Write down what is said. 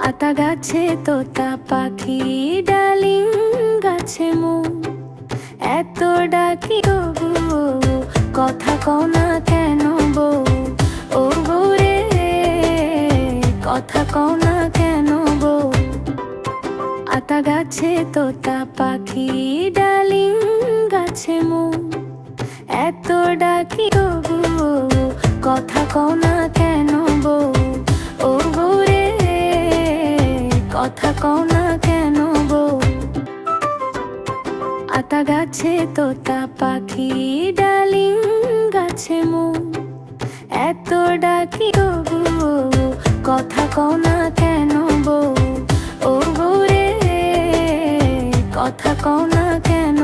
আতা গাছে তোতা পাখি, ডালিম গাছে মো, এত ডাকি তবু কথা কও না কেন বউ? ও বউ রে, কথা কও না কেন বউ? আতা গাছে তোতা পাখি, ডালিম গাছে মো, এত ডাকি তবু কথা কও না কেন বউ? ও বউ রে, কথা কও না কেন বউ? আতা গাছে তোতা পাখি, ডালিম গাছে মো, এত ডাকি তবু কথা কও না কেন বউ? ও বউ রে, কথা কও না কেন